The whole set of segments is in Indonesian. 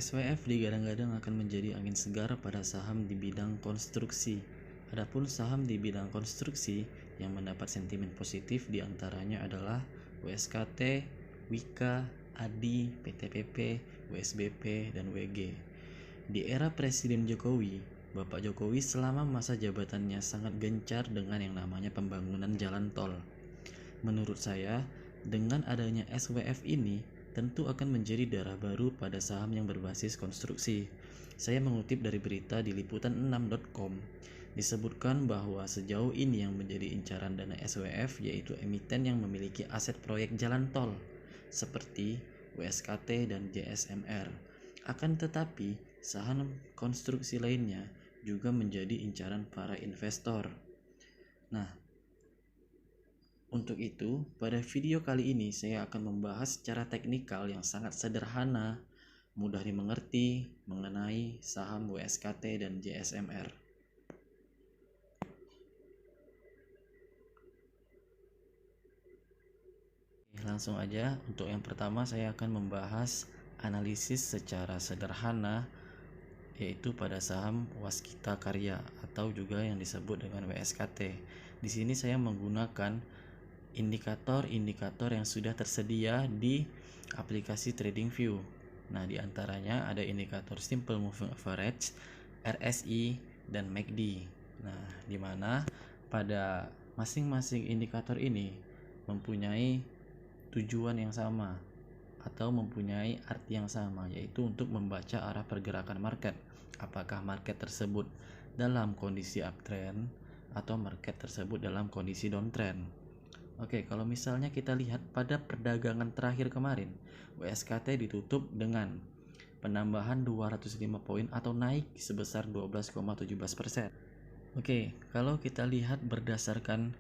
SWF digadang-gadang akan menjadi angin segar pada saham di bidang konstruksi. Adapun saham di bidang konstruksi yang mendapat sentimen positif diantaranya adalah WSKT, Wika, ADI, PTPP, WSBP, dan WG. Di era Presiden Jokowi, Bapak Jokowi selama masa jabatannya sangat gencar dengan yang namanya pembangunan jalan tol. Menurut saya, dengan adanya SWF ini, tentu akan menjadi darah baru pada saham yang berbasis konstruksi. Saya mengutip dari berita di liputan6.com, disebutkan bahwa sejauh ini yang menjadi incaran dana SWF yaitu emiten yang memiliki aset proyek jalan tol, seperti WSKT dan JSMR. Akan tetapi, saham konstruksi lainnya juga menjadi incaran para investor. Nah, untuk itu, pada video kali ini saya akan membahas secara teknikal yang sangat sederhana, mudah dimengerti mengenai saham WSKT dan JSMR. Langsung aja, untuk yang pertama saya akan membahas analisis secara sederhana, yaitu pada saham Waskita Karya atau juga yang disebut dengan WSKT. Di sini saya menggunakan indikator-indikator yang sudah tersedia di aplikasi TradingView. Nah, diantaranya ada indikator Simple Moving Average, RSI, dan MACD. Nah, di mana pada masing-masing indikator ini mempunyai tujuan yang sama atau mempunyai arti yang sama, yaitu untuk membaca arah pergerakan market. Apakah market tersebut dalam kondisi uptrend atau market tersebut dalam kondisi downtrend. Oke, kalau misalnya kita lihat pada perdagangan terakhir kemarin, WSKT ditutup dengan penambahan 205 poin atau naik sebesar 12,17%. Oke, kalau kita lihat berdasarkan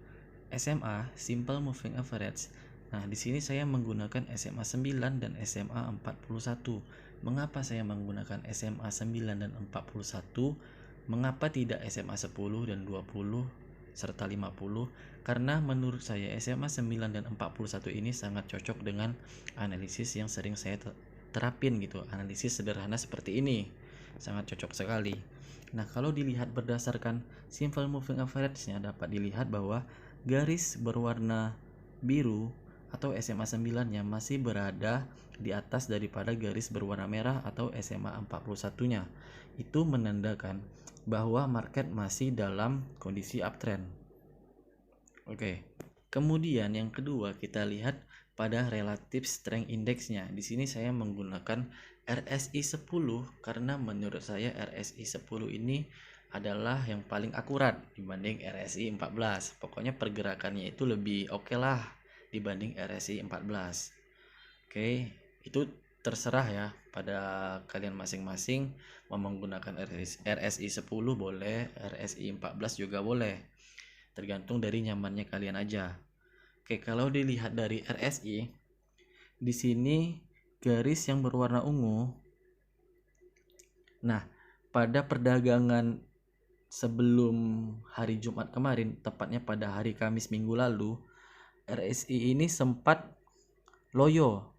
SMA, Simple Moving Average. Nah, di sini saya menggunakan SMA 9 dan SMA 41. Mengapa saya menggunakan SMA 9 dan 41? Mengapa tidak SMA 10 dan 20 serta 50? Karena menurut saya SMA 9 dan 41 ini sangat cocok dengan analisis yang sering saya terapin gitu. Analisis sederhana seperti ini sangat cocok sekali. Nah, kalau dilihat berdasarkan Simple Moving Average-nya dapat dilihat bahwa garis berwarna biru atau SMA 9-nya masih berada di atas daripada garis berwarna merah atau SMA 41-nya. Itu menandakan bahwa market masih dalam kondisi uptrend. Oke. Kemudian yang kedua kita lihat pada Relative Strength Index-nya. Di sini saya menggunakan RSI 10 karena menurut saya RSI 10 ini adalah yang paling akurat dibanding RSI 14. Pokoknya pergerakannya itu lebih oke lah dibanding RSI 14. Oke, itu terserah ya pada kalian masing-masing mau menggunakan RSI 10 boleh, RSI 14 juga boleh. Tergantung dari nyamannya kalian aja. Oke, kalau dilihat dari RSI, di sini garis yang berwarna ungu. Nah, pada perdagangan sebelum hari Jumat kemarin, tepatnya pada hari Kamis minggu lalu, RSI ini sempat loyo,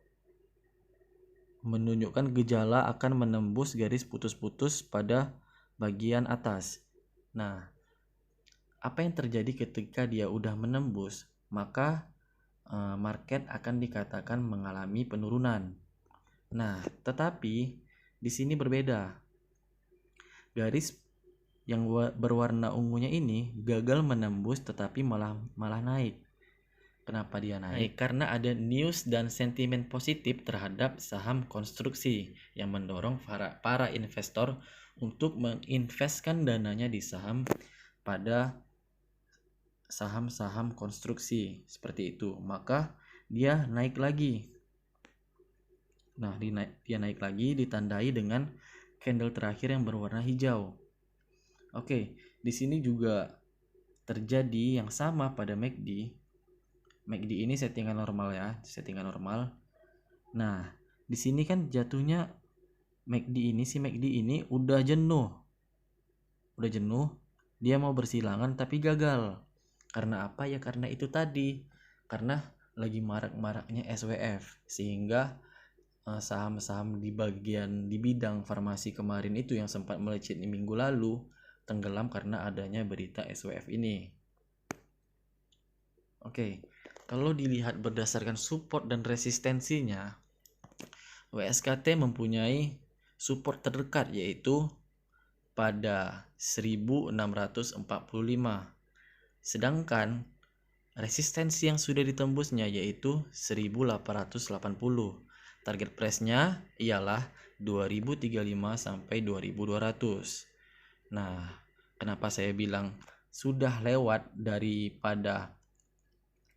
menunjukkan gejala akan menembus garis putus-putus pada bagian atas. Nah, apa yang terjadi ketika dia udah menembus, maka market akan dikatakan mengalami penurunan. Nah, tetapi di sini berbeda. Garis yang berwarna ungunya ini gagal menembus tetapi malah naik. Kenapa dia naik? Karena ada news dan sentimen positif terhadap saham konstruksi yang mendorong para investor untuk menginvestkan dananya di saham pada saham-saham konstruksi seperti itu. Maka dia naik lagi. Nah, dia naik lagi ditandai dengan candle terakhir yang berwarna hijau. Oke, di sini juga terjadi yang sama pada MACD. MACD ini settingan normal ya, settingan normal. Nah, di sini kan jatuhnya MACD ini udah jenuh. Dia mau bersilangan tapi gagal. Karena apa ya? Karena itu tadi. Karena lagi marak-maraknya SWF, sehingga saham-saham di bidang farmasi kemarin itu yang sempat melecet di minggu lalu tenggelam karena adanya berita SWF ini. Oke, kalau dilihat berdasarkan support dan resistensinya, WSKT mempunyai support terdekat yaitu pada 1645. Sedangkan resistensi yang sudah ditembusnya yaitu 1880. Target price-nya ialah 2035 sampai 2200. Nah, kenapa saya bilang sudah lewat daripada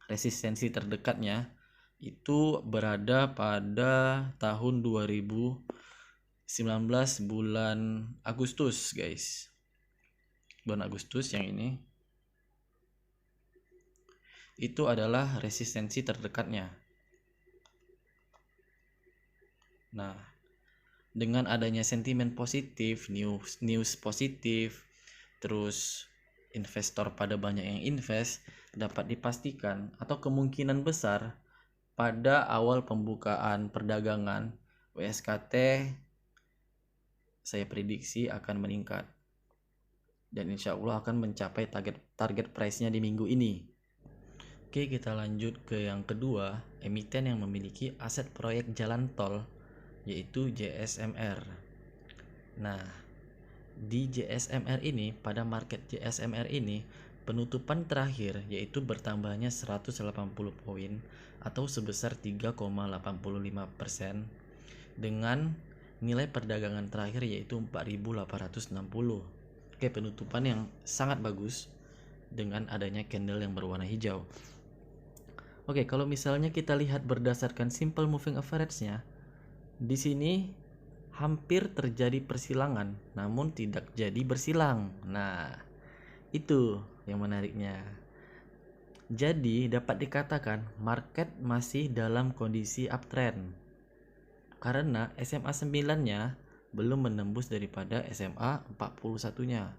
resistensi terdekatnya? Itu berada pada tahun 2019 bulan Agustus, guys. Bulan Agustus yang ini. Itu adalah resistensi terdekatnya. Nah, dengan adanya sentimen positif, news positif, terus investor pada banyak yang invest, dapat dipastikan atau kemungkinan besar pada awal pembukaan perdagangan WSKT saya prediksi akan meningkat dan insya Allah akan mencapai target price-nya di minggu ini. Oke, kita lanjut ke yang kedua, emiten yang memiliki aset proyek jalan tol yaitu JSMR. Nah, di JSMR ini, pada market JSMR ini, penutupan terakhir yaitu bertambahnya 180 poin atau sebesar 3,85% dengan nilai perdagangan terakhir yaitu 4.860. Oke, penutupan yang sangat bagus dengan adanya candle yang berwarna hijau. Oke, kalau misalnya kita lihat berdasarkan simple moving average-nya, di sini hampir terjadi persilangan, namun tidak jadi bersilang. Nah, itu yang menariknya. Jadi, dapat dikatakan market masih dalam kondisi uptrend. Karena SMA 9-nya belum menembus daripada SMA 41-nya.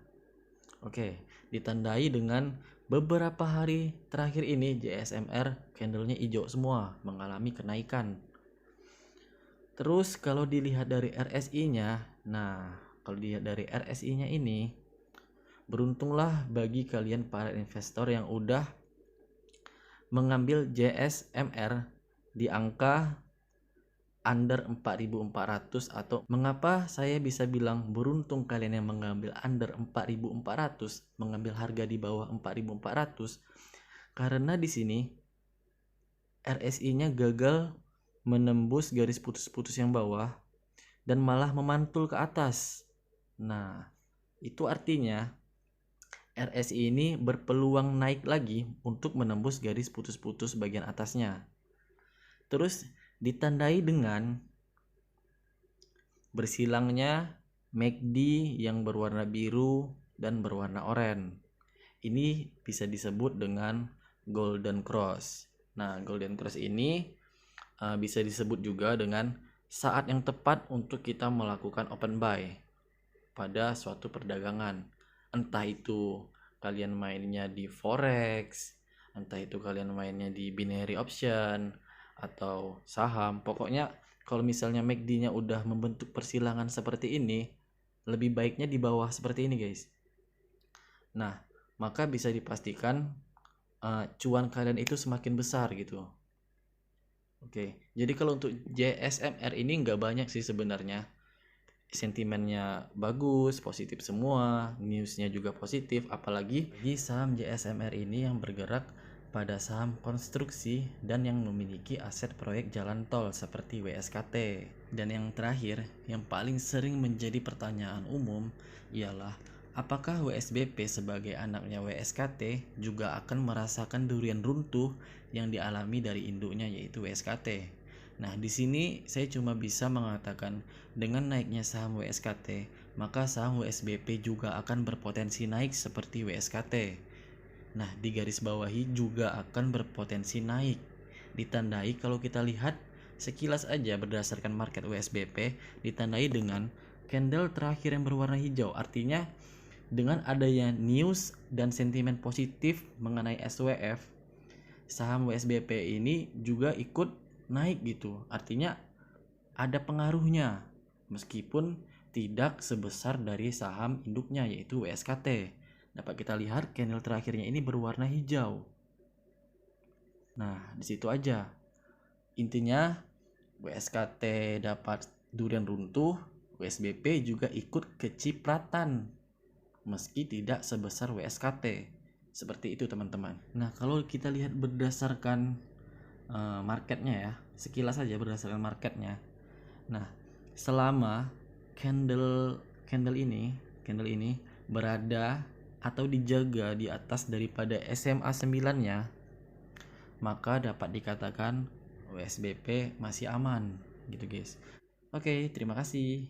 Oke, ditandai dengan beberapa hari terakhir ini JSMR candlenya hijau semua, mengalami kenaikan. Terus kalau dilihat dari RSI-nya, nah kalau dilihat dari RSI-nya ini, beruntunglah bagi kalian para investor yang udah mengambil JSMR di angka under 4.400 atau mengapa saya bisa bilang beruntung kalian yang mengambil under 4.400, mengambil harga di bawah 4.400 karena di sini RSI-nya gagal menembus garis putus-putus yang bawah dan malah memantul ke atas. Nah, itu artinya RSI ini berpeluang naik lagi untuk menembus garis putus-putus bagian atasnya. Terus ditandai dengan bersilangnya MACD yang berwarna biru dan berwarna oranye. Ini bisa disebut dengan golden cross. Nah, golden cross ini bisa disebut juga dengan saat yang tepat untuk kita melakukan open buy pada suatu perdagangan. Entah itu kalian mainnya di forex, entah itu kalian mainnya di binary option atau saham. Pokoknya kalau misalnya MACD-nya udah membentuk persilangan seperti ini, lebih baiknya di bawah seperti ini, guys. Nah, maka bisa dipastikan cuan kalian itu semakin besar gitu. Oke, jadi kalau untuk JSMR ini nggak banyak sih sebenarnya. Sentimennya bagus, positif semua, newsnya juga positif, apalagi di saham JSMR ini yang bergerak pada saham konstruksi dan yang memiliki aset proyek jalan tol seperti WSKT. Dan yang terakhir, yang paling sering menjadi pertanyaan umum ialah apakah WSBP sebagai anaknya WSKT juga akan merasakan durian runtuh yang dialami dari induknya yaitu WSKT. Nah, di sini saya cuma bisa mengatakan dengan naiknya saham WSKT, maka saham WSBP juga akan berpotensi naik seperti WSKT. Nah, di garis bawahi juga akan berpotensi naik. Ditandai kalau kita lihat sekilas aja berdasarkan market WSBP ditandai dengan candle terakhir yang berwarna hijau. Artinya dengan adanya news dan sentimen positif mengenai SWF, saham WSBP ini juga ikut naik gitu. Artinya ada pengaruhnya meskipun tidak sebesar dari saham induknya yaitu WSKT. Dapat kita lihat candle terakhirnya ini berwarna hijau. Nah, di situ aja. Intinya WSKT dapat durian runtuh, WSBP juga ikut kecipratan meski tidak sebesar WSKT. Seperti itu teman-teman. Nah, kalau kita lihat berdasarkan marketnya ya, sekilas saja berdasarkan marketnya. Nah, selama candle ini berada atau dijaga di atas daripada SMA 9-nya, maka dapat dikatakan WSBP masih aman gitu guys. Oke, terima kasih.